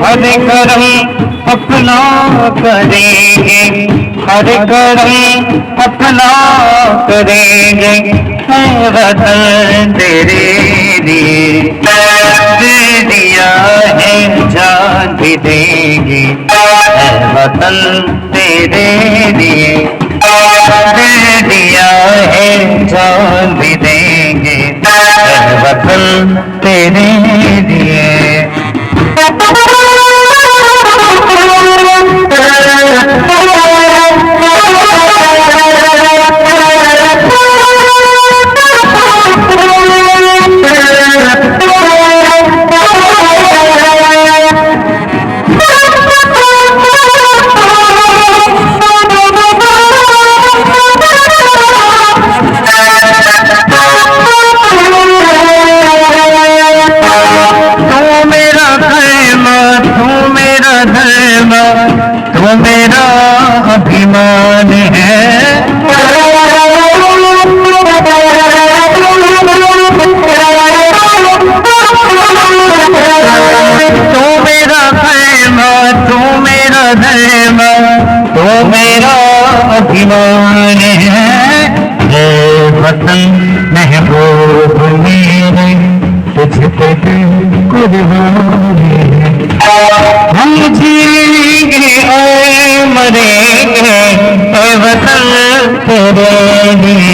हर करम अपना करेंगे, हर करम अपना करेंगे, है वतन तेरे लिए दे दिया है, जान भी देंगे, है वतन तेरे लिए दे दिया है, जान भी देंगे, है वतन तेरे लिए। तू मेरा अभिमान है, तू मेरा खैमा, तू मेरा धर्मा, तू मेरा अभिमान है। वतन महबूब मेरे तुझ पे कुर्बान है। हम जिएंगे और मरेंगे, वतन तेरे लिए